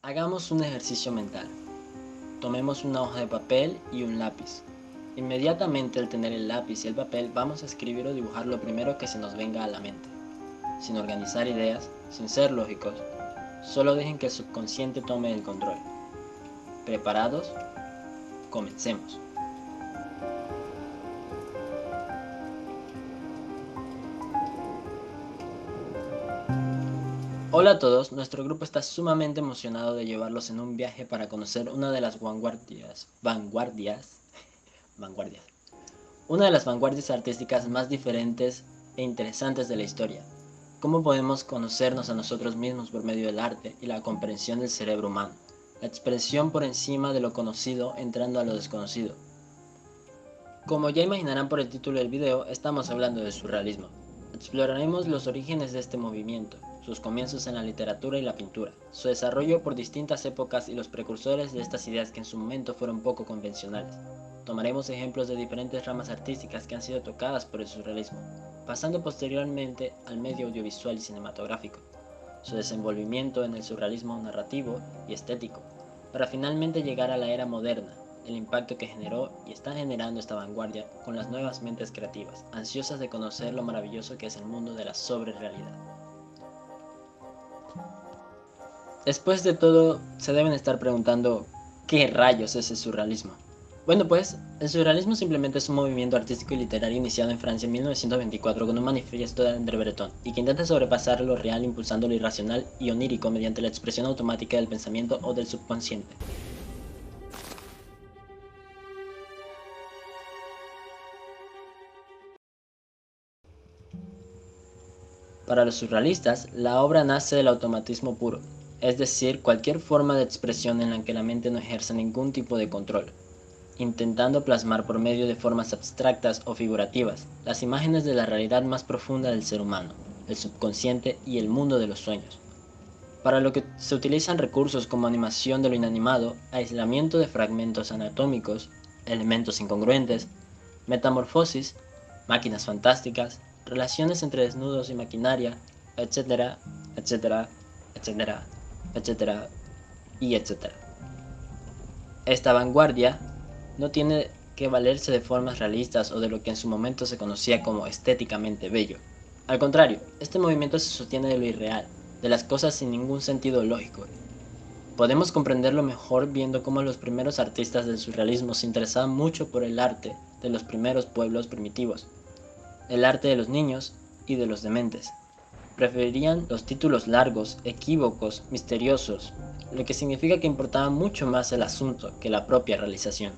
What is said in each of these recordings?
Hagamos un ejercicio mental. Tomemos una hoja de papel y un lápiz. Inmediatamente al tener el lápiz y el papel vamos a escribir o dibujar lo primero que se nos venga a la mente. Sin organizar ideas, sin ser lógicos, solo dejen que el subconsciente tome el control. ¿Preparados? Comencemos. Hola a todos, nuestro grupo está sumamente emocionado de llevarlos en un viaje para conocer una de las una de las vanguardias artísticas más diferentes e interesantes de la historia. ¿Cómo podemos conocernos a nosotros mismos por medio del arte y la comprensión del cerebro humano? La expresión por encima de lo conocido entrando a lo desconocido. Como ya imaginarán por el título del video, estamos hablando de surrealismo. Exploraremos los orígenes de este movimiento, sus comienzos en la literatura y la pintura, su desarrollo por distintas épocas y los precursores de estas ideas que en su momento fueron poco convencionales. Tomaremos ejemplos de diferentes ramas artísticas que han sido tocadas por el surrealismo, pasando posteriormente al medio audiovisual y cinematográfico, su desenvolvimiento en el surrealismo narrativo y estético, para finalmente llegar a la era moderna, el impacto que generó y está generando esta vanguardia con las nuevas mentes creativas, ansiosas de conocer lo maravilloso que es el mundo de la sobrerealidad. Después de todo, se deben estar preguntando, ¿qué rayos es el surrealismo? Bueno pues, el surrealismo simplemente es un movimiento artístico y literario iniciado en Francia en 1924 con un manifiesto de André Breton y que intenta sobrepasar lo real impulsando lo irracional y onírico mediante la expresión automática del pensamiento o del subconsciente. Para los surrealistas, la obra nace del automatismo puro, es decir, cualquier forma de expresión en la que la mente no ejerza ningún tipo de control, intentando plasmar por medio de formas abstractas o figurativas las imágenes de la realidad más profunda del ser humano, el subconsciente y el mundo de los sueños. Para lo que se utilizan recursos como animación de lo inanimado, aislamiento de fragmentos anatómicos, elementos incongruentes, metamorfosis, máquinas fantásticas, relaciones entre desnudos y maquinaria, etcétera, etcétera, etcétera, etcétera y etcétera. Esta vanguardia no tiene que valerse de formas realistas o de lo que en su momento se conocía como estéticamente bello. Al contrario, este movimiento se sostiene de lo irreal, de las cosas sin ningún sentido lógico. Podemos comprenderlo mejor viendo cómo los primeros artistas del surrealismo se interesaban mucho por el arte de los primeros pueblos primitivos, el arte de los niños y de los dementes. Preferirían los títulos largos, equívocos, misteriosos, lo que significa que importaba mucho más el asunto que la propia realización.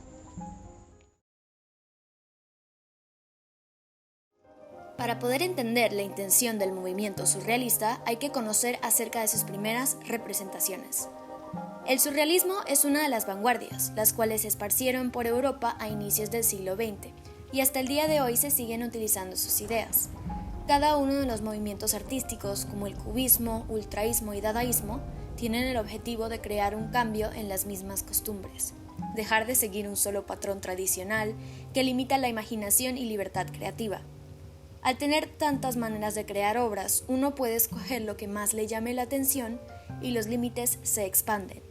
Para poder entender la intención del movimiento surrealista hay que conocer acerca de sus primeras representaciones. El surrealismo es una de las vanguardias, las cuales se esparcieron por Europa a inicios del siglo XX, y hasta el día de hoy se siguen utilizando sus ideas. Cada uno de los movimientos artísticos, como el cubismo, ultraísmo y dadaísmo, tienen el objetivo de crear un cambio en las mismas costumbres, dejar de seguir un solo patrón tradicional que limita la imaginación y libertad creativa. Al tener tantas maneras de crear obras, uno puede escoger lo que más le llame la atención y los límites se expanden.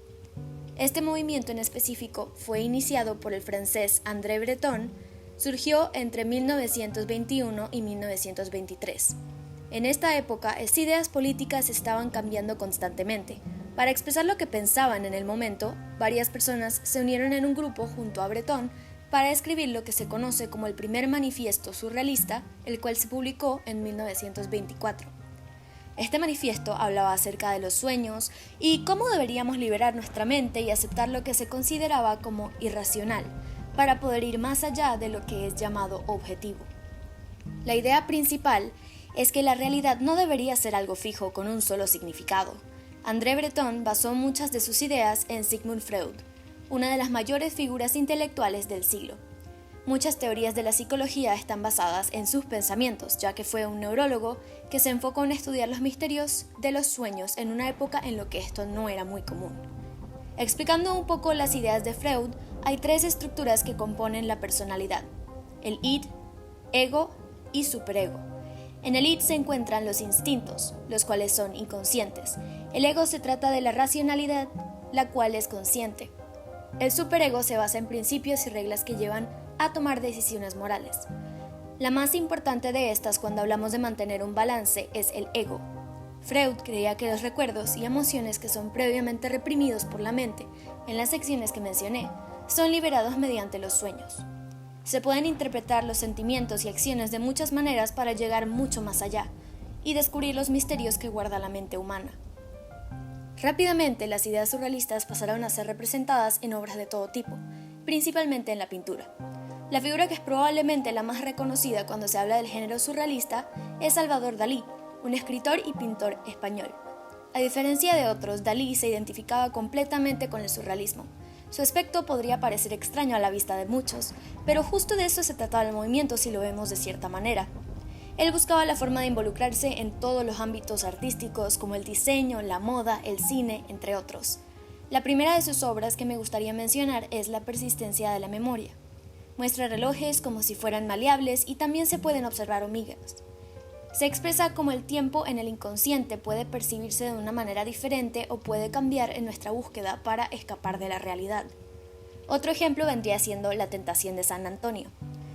Este movimiento en específico fue iniciado por el francés André Breton, surgió entre 1921 y 1923. En esta época, las ideas políticas estaban cambiando constantemente. Para expresar lo que pensaban en el momento, varias personas se unieron en un grupo junto a Breton para escribir lo que se conoce como el primer manifiesto surrealista, el cual se publicó en 1924. Este manifiesto hablaba acerca de los sueños y cómo deberíamos liberar nuestra mente y aceptar lo que se consideraba como irracional, para poder ir más allá de lo que es llamado objetivo. La idea principal es que la realidad no debería ser algo fijo con un solo significado. André Breton basó muchas de sus ideas en Sigmund Freud, una de las mayores figuras intelectuales del siglo. Muchas teorías de la psicología están basadas en sus pensamientos, ya que fue un neurólogo que se enfocó en estudiar los misterios de los sueños en una época en la que esto no era muy común. Explicando un poco las ideas de Freud, hay tres estructuras que componen la personalidad: el id, ego y superego. En el id se encuentran los instintos, los cuales son inconscientes. El ego se trata de la racionalidad, la cual es consciente. El superego se basa en principios y reglas que llevan a tomar decisiones morales. La más importante de estas cuando hablamos de mantener un balance es el ego. Freud creía que los recuerdos y emociones que son previamente reprimidos por la mente en las secciones que mencioné son liberados mediante los sueños. Se pueden interpretar los sentimientos y acciones de muchas maneras para llegar mucho más allá y descubrir los misterios que guarda la mente humana. Rápidamente, las ideas surrealistas pasaron a ser representadas en obras de todo tipo, principalmente en la pintura. La figura que es probablemente la más reconocida cuando se habla del género surrealista es Salvador Dalí, un escritor y pintor español. A diferencia de otros, Dalí se identificaba completamente con el surrealismo. Su aspecto podría parecer extraño a la vista de muchos, pero justo de eso se trataba el movimiento si lo vemos de cierta manera. Él buscaba la forma de involucrarse en todos los ámbitos artísticos como el diseño, la moda, el cine, entre otros. La primera de sus obras que me gustaría mencionar es La persistencia de la memoria. Muestra relojes como si fueran maleables y también se pueden observar hormigas. Se expresa como el tiempo en el inconsciente puede percibirse de una manera diferente o puede cambiar en nuestra búsqueda para escapar de la realidad. Otro ejemplo vendría siendo La tentación de San Antonio.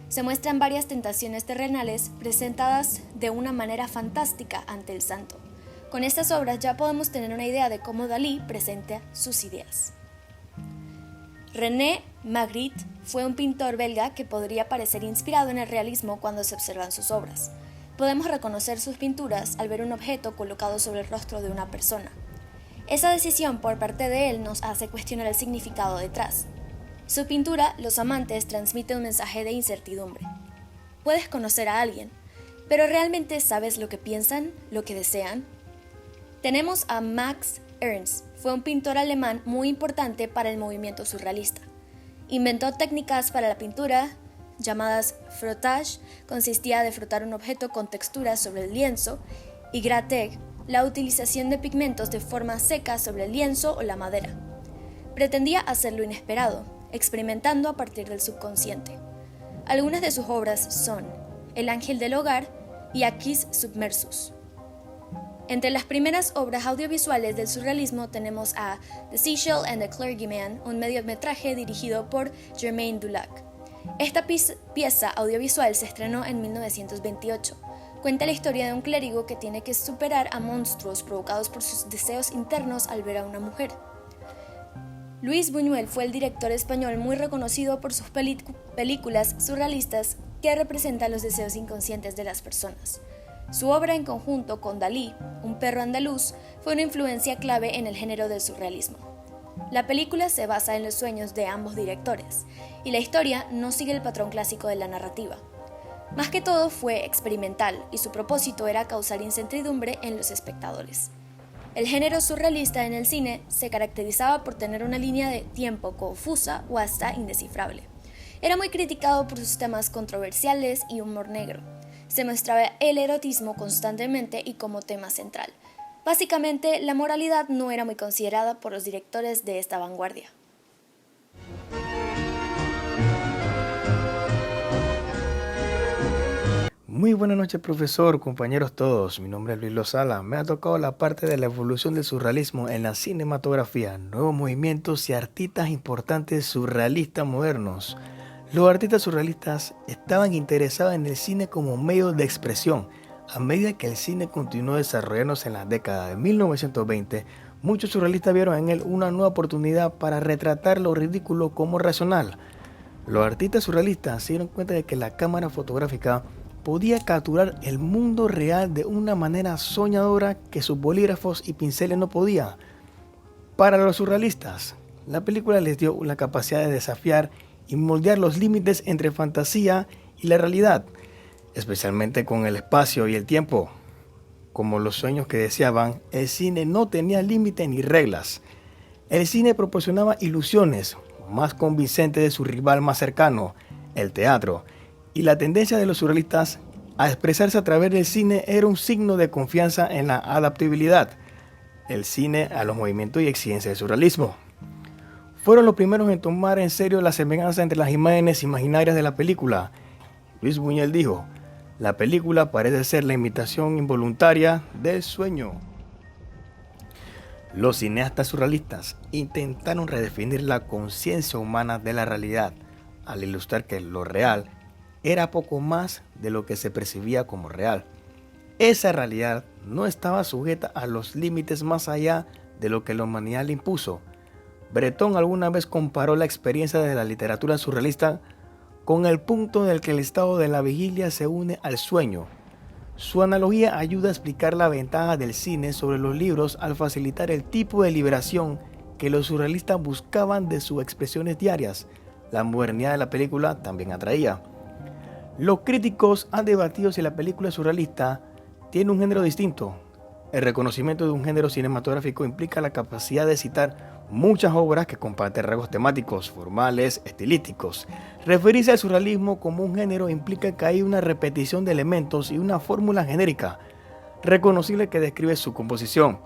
Se muestran varias tentaciones terrenales presentadas de una manera fantástica ante el santo. Con estas obras ya podemos tener una idea de cómo Dalí presenta sus ideas. René Magritte fue un pintor belga que podría parecer inspirado en el realismo cuando se observan sus obras. Podemos reconocer sus pinturas al ver un objeto colocado sobre el rostro de una persona. Esa decisión por parte de él nos hace cuestionar el significado detrás. Su pintura, Los amantes, transmite un mensaje de incertidumbre. Puedes conocer a alguien, pero ¿realmente sabes lo que piensan, lo que desean? Tenemos a Max Ernst. Fue un pintor alemán muy importante para el movimiento surrealista. Inventó técnicas para la pintura llamadas frottage, consistía de frotar un objeto con textura sobre el lienzo, y grattage, la utilización de pigmentos de forma seca sobre el lienzo o la madera. Pretendía hacer lo inesperado, experimentando a partir del subconsciente. Algunas de sus obras son El ángel del hogar y Aquis submersus. Entre las primeras obras audiovisuales del surrealismo tenemos a The Seashell and the Clergyman, un mediometraje dirigido por Germain Dulac. Esta pieza audiovisual se estrenó en 1928. Cuenta la historia de un clérigo que tiene que superar a monstruos provocados por sus deseos internos al ver a una mujer. Luis Buñuel fue el director español muy reconocido por sus películas surrealistas que representan los deseos inconscientes de las personas. Su obra en conjunto con Dalí, Un perro andaluz, fue una influencia clave en el género del surrealismo. La película se basa en los sueños de ambos directores, y la historia no sigue el patrón clásico de la narrativa. Más que todo fue experimental, y su propósito era causar incertidumbre en los espectadores. El género surrealista en el cine se caracterizaba por tener una línea de tiempo confusa o hasta indescifrable. Era muy criticado por sus temas controversiales y humor negro. Se mostraba el erotismo constantemente y como tema central. Básicamente, la moralidad no era muy considerada por los directores de esta vanguardia. Muy buenas noches, profesor, compañeros todos. Mi nombre es Luis Lozala. Me ha tocado la parte de la evolución del surrealismo en la cinematografía, nuevos movimientos y artistas importantes surrealistas modernos. Los artistas surrealistas estaban interesados en el cine como medio de expresión. A medida que el cine continuó desarrollándose en la década de 1920, muchos surrealistas vieron en él una nueva oportunidad para retratar lo ridículo como racional. Los artistas surrealistas se dieron cuenta de que la cámara fotográfica podía capturar el mundo real de una manera soñadora que sus bolígrafos y pinceles no podían. Para los surrealistas, la película les dio la capacidad de desafiar y moldear los límites entre fantasía y la realidad, especialmente con el espacio y el tiempo. Como los sueños que deseaban, el cine no tenía límite ni reglas. El cine proporcionaba ilusiones más convincentes de su rival más cercano, el teatro, y la tendencia de los surrealistas a expresarse a través del cine era un signo de confianza en la adaptabilidad del cine a los movimientos y exigencias del surrealismo. Fueron los primeros en tomar en serio la semejanza entre las imágenes imaginarias de la película. Luis Buñuel dijo: la película parece ser la imitación involuntaria del sueño. Los cineastas surrealistas intentaron redefinir la conciencia humana de la realidad, al ilustrar que lo real era poco más de lo que se percibía como real. Esa realidad no estaba sujeta a los límites más allá de lo que la humanidad le impuso. Breton alguna vez comparó la experiencia de la literatura surrealista con el punto en el que el estado de la vigilia se une al sueño. Su analogía ayuda a explicar la ventaja del cine sobre los libros al facilitar el tipo de liberación que los surrealistas buscaban de sus expresiones diarias. La modernidad de la película también atraía. Los críticos han debatido si la película surrealista tiene un género distinto. El reconocimiento de un género cinematográfico implica la capacidad de citar muchas obras que comparten rasgos temáticos, formales, estilísticos. Referirse al surrealismo como un género implica que hay una repetición de elementos y una fórmula genérica, reconocible que describe su composición.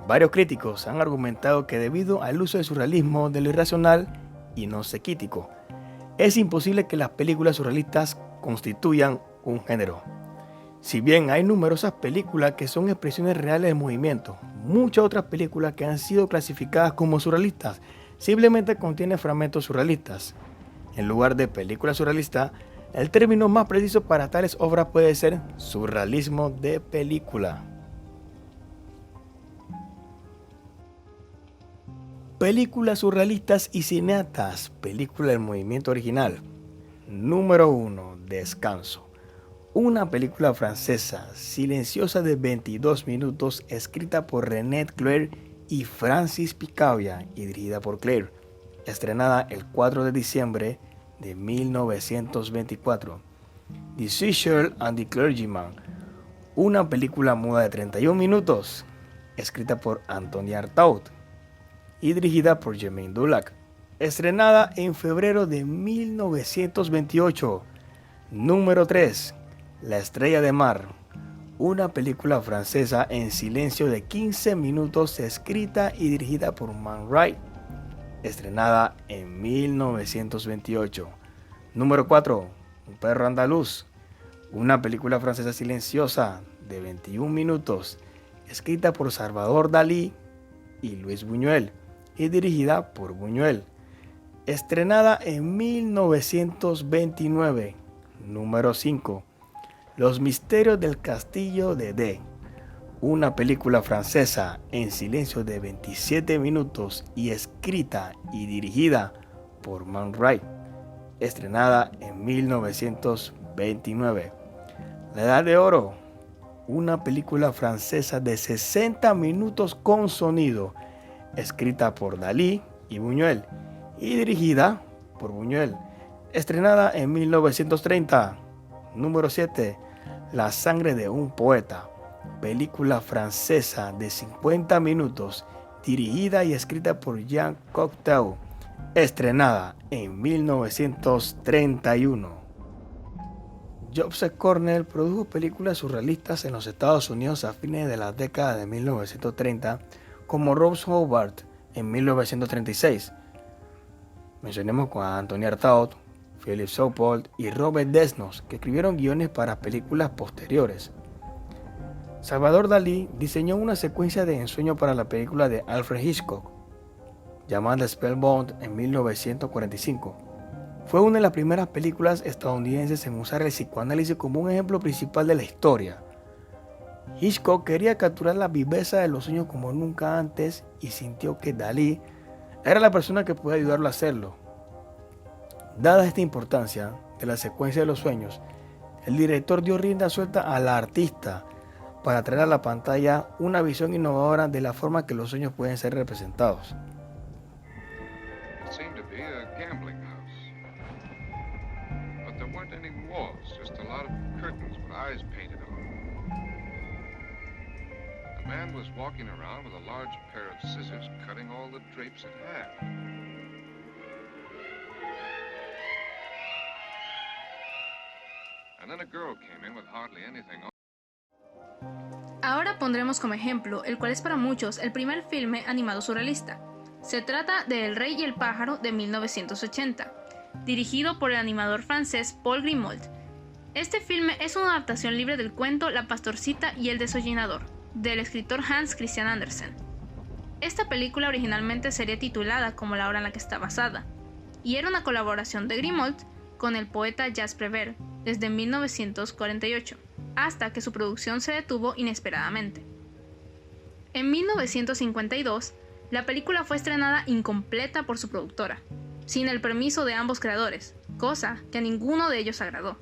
Varios críticos han argumentado que debido al uso del surrealismo de lo irracional y no psiquítico, es imposible que las películas surrealistas constituyan un género. Si bien hay numerosas películas que son expresiones reales del movimiento, muchas otras películas que han sido clasificadas como surrealistas simplemente contienen fragmentos surrealistas. En lugar de película surrealista, el término más preciso para tales obras puede ser surrealismo de película. Películas surrealistas y cineastas. Película del movimiento original. Número 1. Descanso. Una película francesa silenciosa de 22 minutos escrita por René Clair y Francis Picabia y dirigida por Clair, estrenada el 4 de diciembre de 1924. The Seashell and the Clergyman, una película muda de 31 minutos escrita por Anthony Artaud y dirigida por Jermaine Dulac, estrenada en febrero de 1928. Número 3. La estrella de mar, una película francesa en silencio de 15 minutos escrita y dirigida por Man Ray, estrenada en 1928. Número 4. Un perro andaluz, una película francesa silenciosa de 21 minutos escrita por Salvador Dalí y Luis Buñuel y dirigida por Buñuel, estrenada en 1929. Número 5. Los misterios del castillo de D, una película francesa en silencio de 27 minutos y escrita y dirigida por Man Ray, estrenada en 1929. La Edad de Oro, una película francesa de 60 minutos con sonido, escrita por Dalí y Buñuel y dirigida por Buñuel, estrenada en 1930. Número 7. La sangre de un poeta, película francesa de 50 minutos, dirigida y escrita por Jean Cocteau, estrenada en 1931. Joseph Cornell produjo películas surrealistas en los Estados Unidos a fines de la década de 1930, como Rose Hobart en 1936. Mencionemos a Anthony Artaud, Philip Sopwith y Robert Desnos, que escribieron guiones para películas posteriores. Salvador Dalí diseñó una secuencia de ensueño para la película de Alfred Hitchcock, llamada Spellbound en 1945. Fue una de las primeras películas estadounidenses en usar el psicoanálisis como un ejemplo principal de la historia. Hitchcock quería capturar la viveza de los sueños como nunca antes y sintió que Dalí era la persona que podía ayudarlo a hacerlo. Dada esta importancia de la secuencia de los sueños, el director dio rienda suelta a la artista para traer a la pantalla una visión innovadora de la forma que los sueños pueden ser representados. Ahora pondremos como ejemplo, el cual es para muchos el primer filme animado surrealista. Se trata de El Rey y el Pájaro de 1980, dirigido por el animador francés Paul Grimold. Este filme es una adaptación libre del cuento La Pastorcita y el Desollinador, del escritor Hans Christian Andersen. Esta película originalmente sería titulada como la obra en la que está basada, y era una colaboración de Grimold con el poeta Jacques Prévert desde 1948, hasta que su producción se detuvo inesperadamente. En 1952, la película fue estrenada incompleta por su productora, sin el permiso de ambos creadores, cosa que a ninguno de ellos agradó.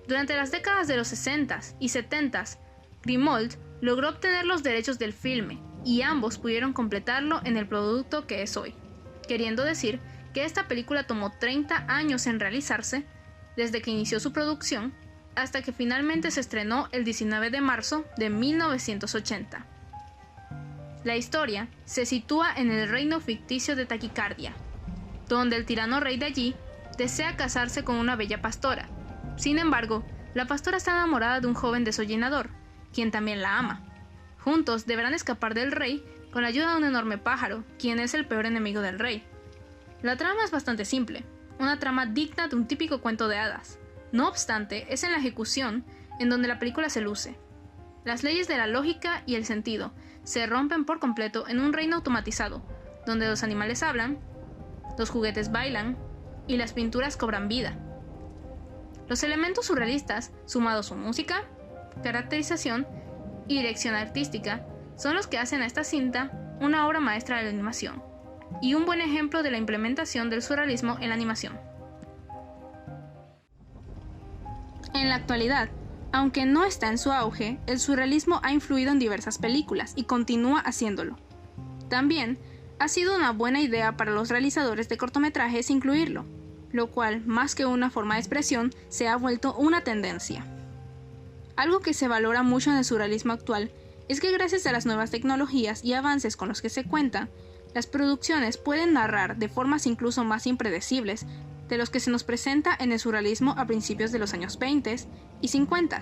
Durante las décadas de los 60s y 70s, Grimold logró obtener los derechos del filme y ambos pudieron completarlo en el producto que es hoy, queriendo decir que esta película tomó 30 años en realizarse, desde que inició su producción hasta que finalmente se estrenó el 19 de marzo de 1980. La historia se sitúa en el reino ficticio de Taquicardia, donde el tirano rey de allí desea casarse con una bella pastora. Sin embargo, la pastora está enamorada de un joven desollinador, quien también la ama. Juntos deberán escapar del rey con la ayuda de un enorme pájaro, quien es el peor enemigo del rey. La trama es bastante simple, una trama digna de un típico cuento de hadas. No obstante, es en la ejecución en donde la película se luce. Las leyes de la lógica y el sentido se rompen por completo en un reino automatizado, donde los animales hablan, los juguetes bailan y las pinturas cobran vida. Los elementos surrealistas, sumados su música, caracterización y dirección artística, son los que hacen a esta cinta una obra maestra de la animación y un buen ejemplo de la implementación del surrealismo en la animación. En la actualidad, aunque no está en su auge, el surrealismo ha influido en diversas películas y continúa haciéndolo. También ha sido una buena idea para los realizadores de cortometrajes incluirlo, lo cual, más que una forma de expresión, se ha vuelto una tendencia. Algo que se valora mucho en el surrealismo actual es que gracias a las nuevas tecnologías y avances con los que se cuentan, las producciones pueden narrar de formas incluso más impredecibles de los que se nos presenta en el surrealismo a principios de los años 20 y 50.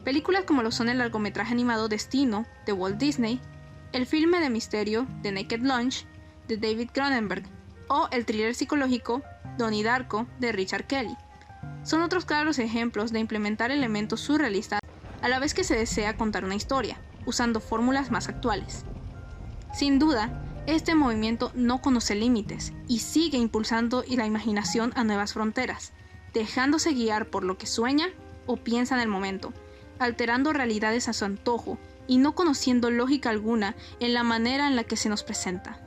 Películas como lo son el largometraje animado Destino, de Walt Disney, el filme de misterio The Naked Lunch, de David Cronenberg, o el thriller psicológico Donnie Darko, de Richard Kelly. Son otros claros ejemplos de implementar elementos surrealistas a la vez que se desea contar una historia, usando fórmulas más actuales. Sin duda, este movimiento no conoce límites y sigue impulsando la imaginación a nuevas fronteras, dejándose guiar por lo que sueña o piensa en el momento, alterando realidades a su antojo y no conociendo lógica alguna en la manera en la que se nos presenta.